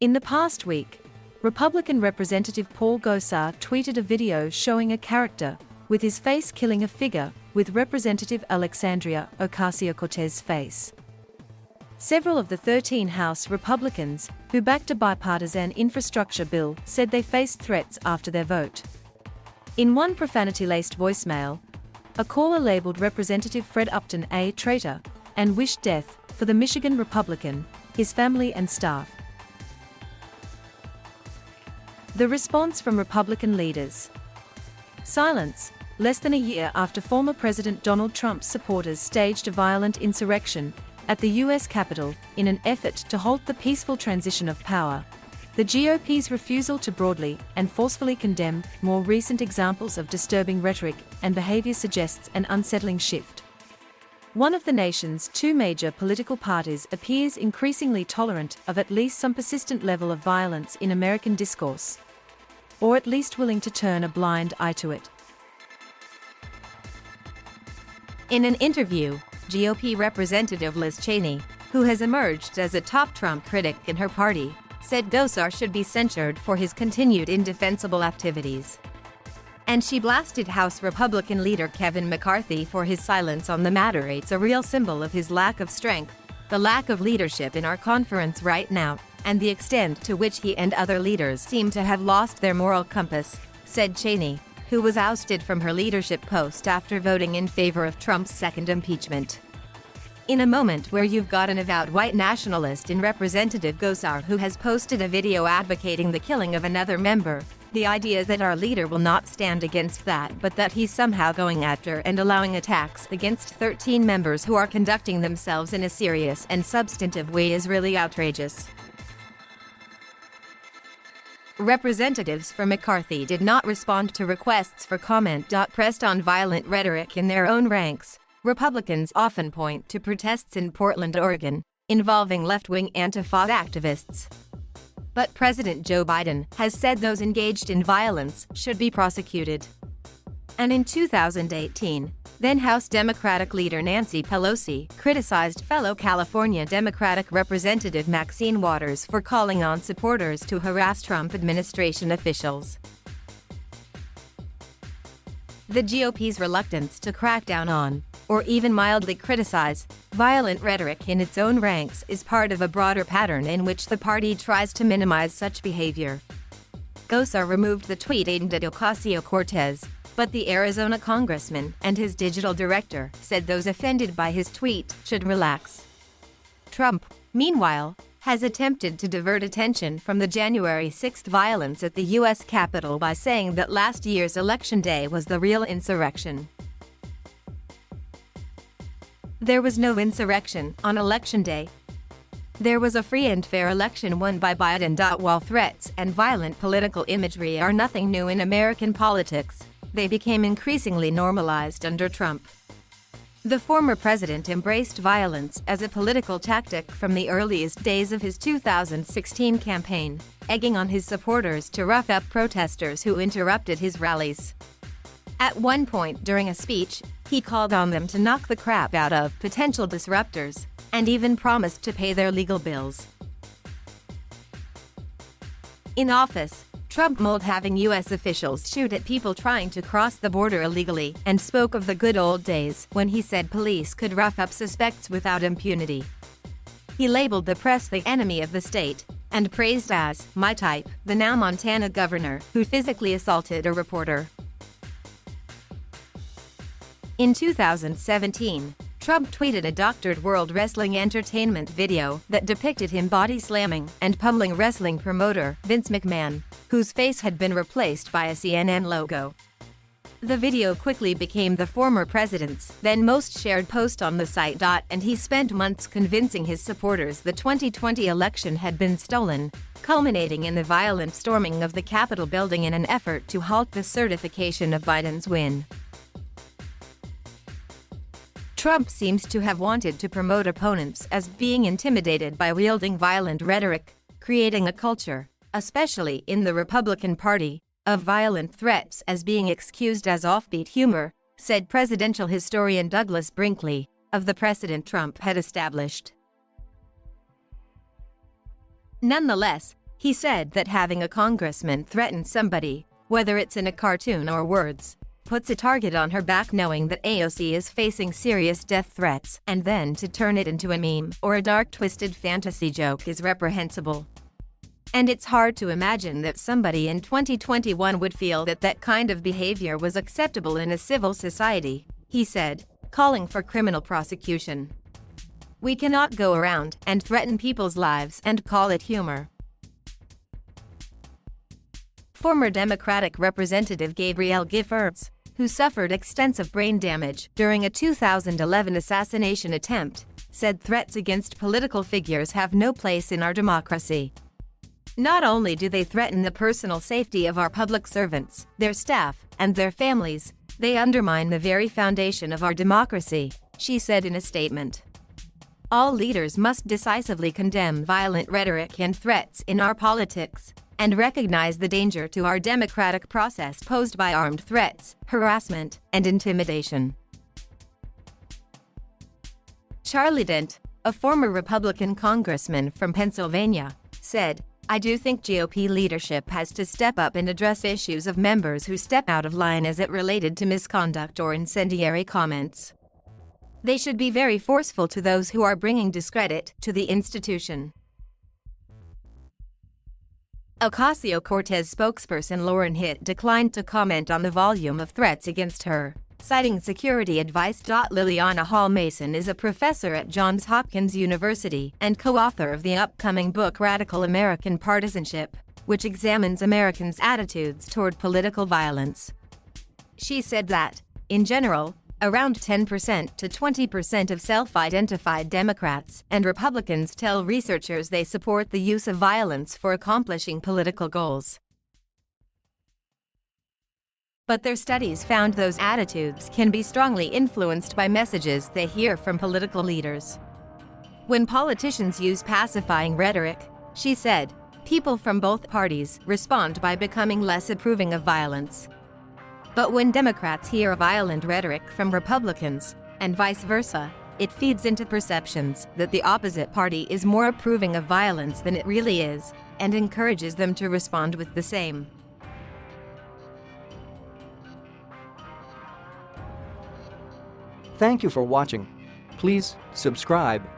In the past week, Republican Representative Paul Gosar tweeted a video showing a character with his face killing a figure with Representative Alexandria Ocasio-Cortez's face. Several of the 13 House Republicans who backed a bipartisan infrastructure bill said they faced threats after their vote. In one profanity-laced voicemail, a caller labeled Representative Fred Upton a traitor and wished death for the Michigan Republican, his family and staff. The response from Republican leaders. Silence. Less than a year after former President Donald Trump's supporters staged a violent insurrection at the U.S. Capitol in an effort to halt the peaceful transition of power, the GOP's refusal to broadly and forcefully condemn more recent examples of disturbing rhetoric and behavior suggests an unsettling shift. One of the nation's two major political parties appears increasingly tolerant of at least some persistent level of violence in American discourse, or at least willing to turn a blind eye to it. In an interview, GOP Representative Liz Cheney, who has emerged as a top Trump critic in her party, said Gosar should be censured for his continued indefensible activities. And she blasted House Republican leader Kevin McCarthy for his silence on the matter. It's a real symbol of his lack of strength, the lack of leadership in our conference right now, and the extent to which he and other leaders seem to have lost their moral compass, said Cheney, who was ousted from her leadership post after voting in favor of Trump's second impeachment. In a moment where you've got an avowed white nationalist in Representative Gosar who has posted a video advocating the killing of another member, the idea that our leader will not stand against that but that he's somehow going after and allowing attacks against 13 members who are conducting themselves in a serious and substantive way is really outrageous. Representatives for McCarthy did not respond to requests for comment. Pressed on violent rhetoric in their own ranks, Republicans often point to protests in Portland, Oregon, involving left-wing Antifa activists. But President Joe Biden has said those engaged in violence should be prosecuted. And in 2018, then-House Democratic leader Nancy Pelosi criticized fellow California Democratic Representative Maxine Waters for calling on supporters to harass Trump administration officials. The GOP's reluctance to crack down on, or even mildly criticize, violent rhetoric in its own ranks is part of a broader pattern in which the party tries to minimize such behavior. Gosar removed the tweet aimed at Ocasio-Cortez, but the Arizona congressman and his digital director said those offended by his tweet should relax. Trump, meanwhile, has attempted to divert attention from the January 6th violence at the U.S. Capitol by saying that last year's election day was the real insurrection. There was no insurrection on election day. There was a free and fair election won by Biden. While threats and violent political imagery are nothing new in American politics, they became increasingly normalized under Trump. The former president embraced violence as a political tactic from the earliest days of his 2016 campaign, egging on his supporters to rough up protesters who interrupted his rallies. At one point during a speech, he called on them to knock the crap out of potential disruptors, and even promised to pay their legal bills. In office, Trump mocked having U.S. officials shoot at people trying to cross the border illegally and spoke of the good old days when he said police could rough up suspects without impunity. He labeled the press the enemy of the state and praised as "my type" the now Montana governor who physically assaulted a reporter. In 2017, Trump tweeted a doctored World Wrestling Entertainment video that depicted him body-slamming and pummeling wrestling promoter Vince McMahon, whose face had been replaced by a CNN logo. The video quickly became the former president's then most shared post on the site. And he spent months convincing his supporters the 2020 election had been stolen, culminating in the violent storming of the Capitol building in an effort to halt the certification of Biden's win. Trump seems to have wanted to promote opponents as being intimidated by wielding violent rhetoric, creating a culture, especially in the Republican Party, of violent threats as being excused as offbeat humor, said presidential historian Douglas Brinkley, of the precedent Trump had established. Nonetheless, He said that having a congressman threaten somebody, whether it's in a cartoon or words, puts a target on her back knowing that AOC is facing serious death threats, and then to turn it into a meme or a dark twisted fantasy joke is reprehensible. And it's hard to imagine that somebody in 2021 would feel that that kind of behavior was acceptable in a civil society, he said, calling for criminal prosecution. We cannot go around and threaten people's lives and call it humor. Former Democratic Representative Gabrielle Giffords, who suffered extensive brain damage during a 2011 assassination attempt, said threats against political figures have no place in our democracy. Not only do they threaten the personal safety of our public servants, their staff, and their families, they undermine the very foundation of our democracy, she said in a statement. All leaders must decisively condemn violent rhetoric and threats in our politics, and recognize the danger to our democratic process posed by armed threats, harassment, and intimidation. Charlie Dent, a former Republican congressman from Pennsylvania, said, "I do think GOP leadership has to step up and address issues of members who step out of line as it related to misconduct or incendiary comments. They should be very forceful to those who are bringing discredit to the institution." Ocasio-Cortez spokesperson Lauren Hitt declined to comment on the volume of threats against her, citing security advice. Liliana Hall Mason is a professor at Johns Hopkins University and co-author of the upcoming book Radical American Partisanship, which examines Americans' attitudes toward political violence. She said that, in general, around 10% to 20% of self-identified Democrats and Republicans tell researchers they support the use of violence for accomplishing political goals. But their studies found those attitudes can be strongly influenced by messages they hear from political leaders. When politicians use pacifying rhetoric, she said, people from both parties respond by becoming less approving of violence. But when Democrats hear violent rhetoric from Republicans, and vice versa, it feeds into perceptions that the opposite party is more approving of violence than it really is, and encourages them to respond with the same. Thank you for watching. Please subscribe